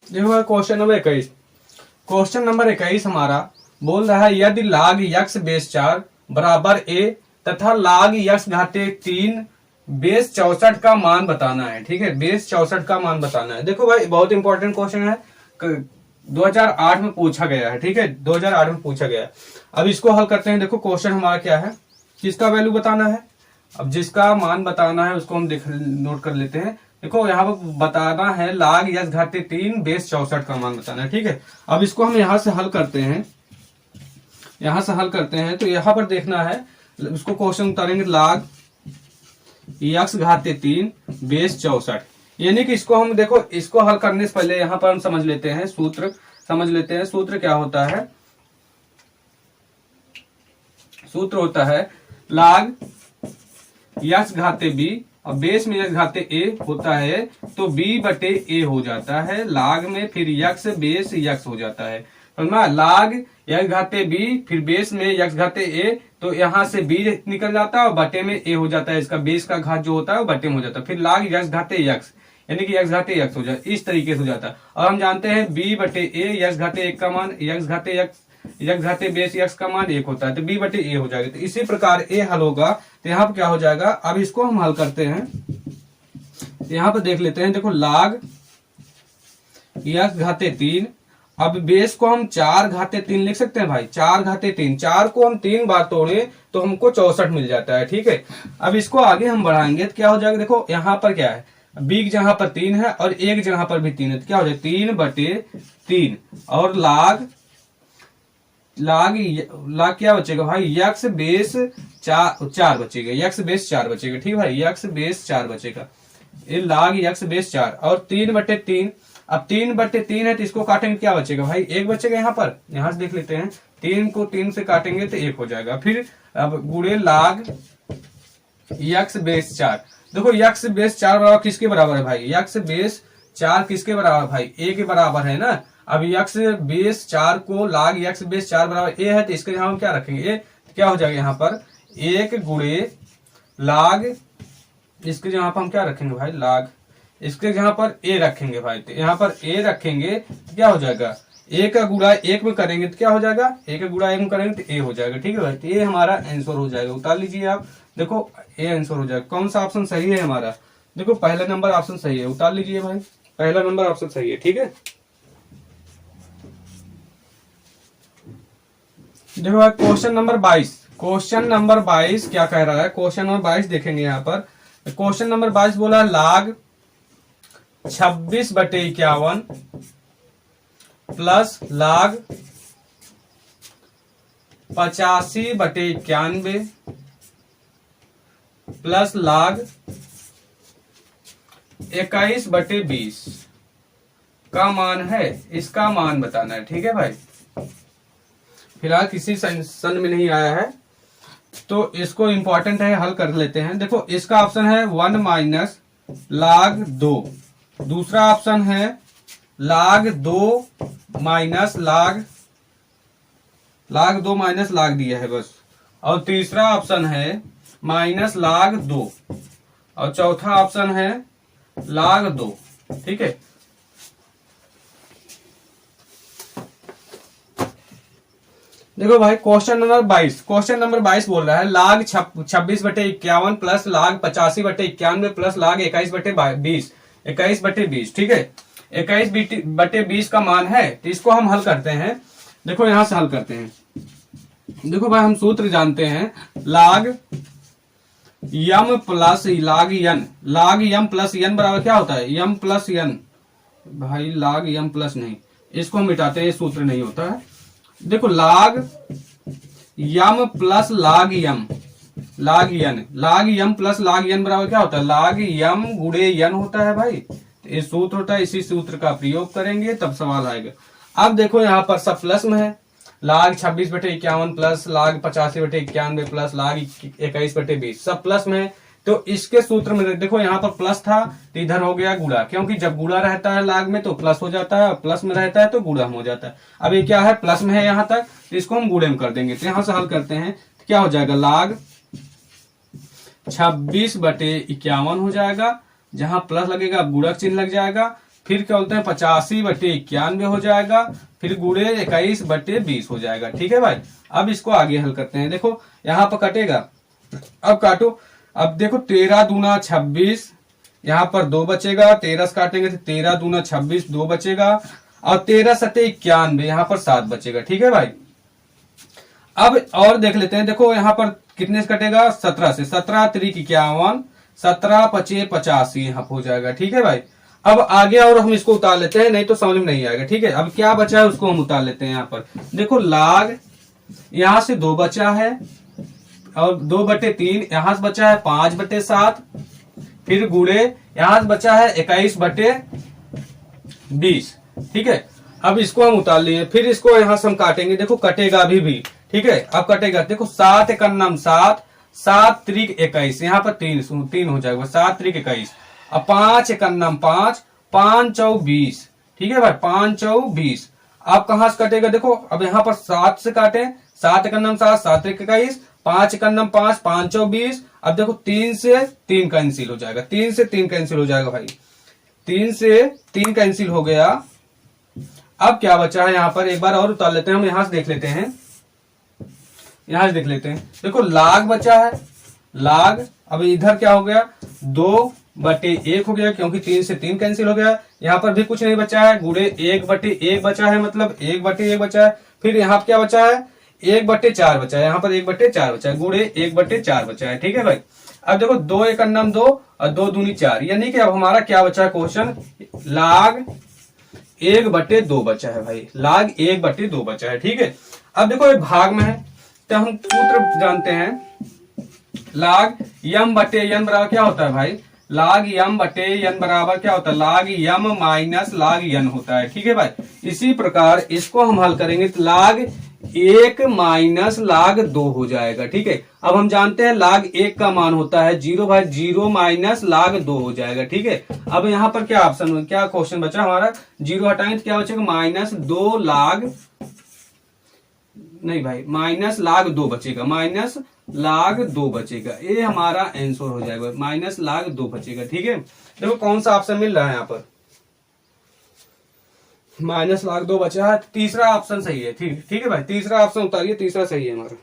देखो question number 21। Question number 21 हमारा बोल रहा है यदि log x बेस 4 बराबर a तथा log x घाते 3 बेस 64 का मान बताना है। ठीक है, बेस 64 का मान बताना है। देखो भाई बहुत इंपॉर्टेंट क्वेश्चन है, 2008 में पूछा गया है। ठीक है, 2008 में पूछा गया है। अब इसको हल करते हैं। देखो क्वेश्चन हमारा क्या है, किसका वैल्यू बताना है। अब जिसका मान बताना है उसको हम नोट कर लेते हैं। देखो यहाँ पर बताना है log x घाते 3 बेस 64 का मान बताना है। ठीक है, अब इसको हम यहाँ से हल करते हैं। यहां से हल करते हैं तो यहां पर देखना है, उसको क्वेश्चन उतारेंगे log x घाते 3 बेस 64, यानी कि इसको हम देखो, इसको हल करने से पहले यहां पर हम समझ लेते हैं सूत्र। समझ लेते हैं सूत्र क्या होता है। सूत्र होता है log x घाते b और बेस में x घाते a होता है तो b बटे a हो जाता है। log में फिर x बेस x हो जाता है। log x घाते b फिर बेस में x घाते a, तो यहां से b निकल जाता है और बटे में a हो जाता है। इसका बेस का घात जो होता है वो बटे में हो जाता है। फिर log x घाते x यानी कि x घाते x हो जाता है। इस तरीके से हो जाता है। और हम जानते हैं b बटे a x घाते 1 का मान, x घाते x घाते बेस x का मान 1 होता है तो b बटे a हो जाएगा। तो इसी प्रकार a हल होगा। तो यहाँ पर क्या हो जाएगा, अब इसको हम हल करते हैं। यहाँ पर देख लेते हैं। देखो log x घाते 3, अब बेस को हम 4 घाते 3 लिख सकते हैं भाई। 4 घाते 3, 4 को हम 3 बार तोड़े तो हमको 64 मिल जाता है। ठीक है, अब इसको आगे हम बढ़ाएंगे तो क्या हो जाएगा। देखो यहाँ पर क्या है, b जहां पर 3 है और एक जहां पर भी 3 है तो क्या हो जाएगा 3 बटे 3 और log क्या बचेगा भाई, x बेस 4 बचेगा। x बेस 4 बचेगा। ठीक है भाई, x बेस 4 बचेगा। ये log x बेस 4 और 3 बटे 3। अब 3 बटे 3 है तो इसको काटेंगे क्या बचेगा भाई, 1 बचेगा। यहाँ पर यहां से देख लेते हैं, 3 को 3 से काटेंगे तो 1 हो जाएगा। फिर अब गुणे log x बेस 4। देखो x बेस 4 बराबर किसके बराबर है भाई, x बेस 4 किसके बराबर भाई, a के बराबर है ना। अब x बेस 4 को log x बेस 4 बराबर a है तो इसके जगह हम क्या रखेंगे, तो क्या हो जाएगा यहाँ पर 1 गुणे log, इसके जगह पर हम क्या रखेंगे भाई log, इसके जहां पर a रखेंगे भाई। तो यहाँ पर a रखेंगे तो क्या हो जाएगा, a का गुणा 1 में करेंगे तो क्या हो जाएगा, a का गुणा 1 में करेंगे तो a हो जाएगा। ठीक है भाई, तो ये हमारा आंसर हो जाएगा। उतार लीजिए आप, देखो a आंसर हो जाएगा। कौन सा ऑप्शन सही है हमारा, देखो पहला नंबर ऑप्शन सही है। उतार लीजिए भाई, पहला नंबर ऑप्शन सही है। ठीक है, देखो भाई क्वेश्चन नंबर 22। क्वेश्चन नंबर 22 क्या कह रहा है, क्वेश्चन नंबर 22 देखेंगे यहाँ पर। क्वेश्चन नंबर 22 बोला log 26 बटे 51 प्लस log 85 बटे 91 प्लस log 21 बटे 20 का मान है, इसका मान बताना है। ठीक है भाई, फिलहाल किसी सन में नहीं आया है तो इसको इंपॉर्टेंट है, हल कर लेते हैं। देखो इसका ऑप्शन है 1 माइनस log 2, दूसरा ऑप्शन है log 2 minus log 2 minus log दिया है बस, और तीसरा ऑप्शन है माइनस log 2 और चौथा ऑप्शन है log 2। ठीक है, देखो भाई क्वेश्चन नंबर 22, क्वेश्चन नंबर 22 बोल रहा है log 26 बटे 51 प्लस log 85 बटे 91 प्लस log 21 बटे 20, 21 बटे 20। ठीक है, 21 बटे 20 का मान है तो इसको हम हल करते हैं। देखो यहां से हल करते हैं। देखो भाई हम सूत्र जानते हैं log m plus log n, log m plus n बराबर क्या होता है, m प्लस n भाई, log m प्लस नहीं, इसको हम मिटाते हैं, ये सूत्र नहीं होता है। देखो log m plus log m, log n, log m plus log n बराबर क्या होता है, log m गुणे n होता है भाई। तो ये सूत्र होता है, इसी सूत्र का प्रयोग करेंगे तब सवाल आएगा। अब देखो यहाँ पर सब प्लस में है, log 26 बटे 51 प्लस log 85 बटे 91 प्लस log 21 बटे 20 सब प्लस में है। तो इसके सूत्र में देखो यहाँ पर प्लस था तो इधर हो गया गुणा, क्योंकि जब गुणा रहता है log में तो प्लस हो जाता है और प्लस में रहता है तो गुणा हो जाता है। अब ये क्या है, प्लस में है यहाँ तक, तो इसको हम गुणे में कर देंगे। तो यहाँ से हल करते हैं तो क्या हो जाएगा, log 26 बटे 51 हो जाएगा, जहां प्लस लगेगा अब गुणक चिन्ह लग जाएगा, फिर क्या बोलते हैं 85/91 हो जाएगा, फिर गुणे 21/20 हो जाएगा। ठीक है भाई, अब इसको आगे हल करते हैं। देखो यहाँ पर कटेगा, अब काटो। अब देखो 13 दूना 26, यहाँ पर 2 बचेगा, 13 से काटेंगे तो 13 दूना 26, 2 बचेगा, और 13 सत्ते 91, यहाँ पर 7 बचेगा। ठीक है भाई, अब और देख लेते हैं। देखो यहाँ पर कितने से कटेगा, 17 से, 17 त्रिक 51, 17 पचे 85 यहाँ हो जाएगा। ठीक है भाई, अब आगे और हम इसको उतार लेते हैं, नहीं तो समझ में नहीं आएगा। ठीक है, अब क्या बचा है उसको हम उतार लेते हैं। यहाँ पर देखो लाग यहां से 2 बचा है, और 2/3 यहां से बचा है 5/7, फिर गुणे यहां से बचा है 21/20। ठीक है, अब इसको हम उतार लिए, फिर इसको यहां से हम काटेंगे। देखो कटेगा अभी भी। ठीक है, अब कटेगा। देखो 7 एकन्नम 7, 7 त्रिक 21, यहाँ पर 3 हो जाएगा, 7 त्रिक 21, अब 5 एकन्नम 5, 5 चौ 20। ठीक है भाई, 5 चौ 20। अब कहां से कटेगा, देखो अब यहाँ पर 7 से काटे, 7 एकन्नम 7, 7 त्रिक 21, 5 एकन्नम 5, 5 चौ 20। अब देखो 3 से 3 कैंसिल हो जाएगा, 3 से 3 कैंसिल हो जाएगा भाई, 3 से 3 कैंसिल हो गया। अब क्या बचा है यहाँ पर, एक बार और उतार लेते हैं हम, यहां से देख लेते हैं, यहां से देख लेते हैं। देखो लाग बचा है, लाग, अब इधर क्या हो गया, 2/1 हो गया, क्योंकि 3 से 3 कैंसिल हो गया। यहाँ पर भी कुछ नहीं बचा है, गुणे 1/1 बचा है, मतलब 1/1 बचा है। फिर यहाँ पर क्या बचा है, 1/4 बचा है, यहाँ पर 1/4 बचा है, गुणे 1/4 बचा है। ठीक है भाई, अब देखो 2 एकन्नम 2 और 2 दूनी 4, यानी कि अब हमारा क्या बचा है क्वेश्चन, लाग 1/2 बचा है भाई, लाग 1/2 बचा है। ठीक है, अब देखो ये भाग में है, तो हम सूत्र जानते हैं, लाग m/n बराबर क्या होता है भाई, लाग m/n बराबर क्या होता है, लाग m माइनस लाग n होता है। ठीक है भाई, इसी प्रकार इसको हम हल करेंगे तो लाग 1 माइनस लाग 2 हो जाएगा। ठीक है, अब हम जानते हैं लाग 1 का मान होता है 0 भाई, 0 माइनस लाग 2 हो जाएगा। ठीक है, अब यहाँ पर क्या ऑप्शन, क्या क्वेश्चन बचा हमारा, 0 हटाएंगे तो क्या बचेगा, -2 लाग, नहीं भाई, माइनस लाग 2 बचेगा, माइनस लाग 2 बचेगा, ये हमारा आंसर हो जाएगा, माइनस लाग 2 बचेगा। ठीक है, देखो कौन सा ऑप्शन मिल रहा है यहाँ पर, -लाग 2 बचा है, तीसरा ऑप्शन सही है। ठीक है भाई, तीसरा ऑप्शन उतारिए, तीसरा सही है हमारा।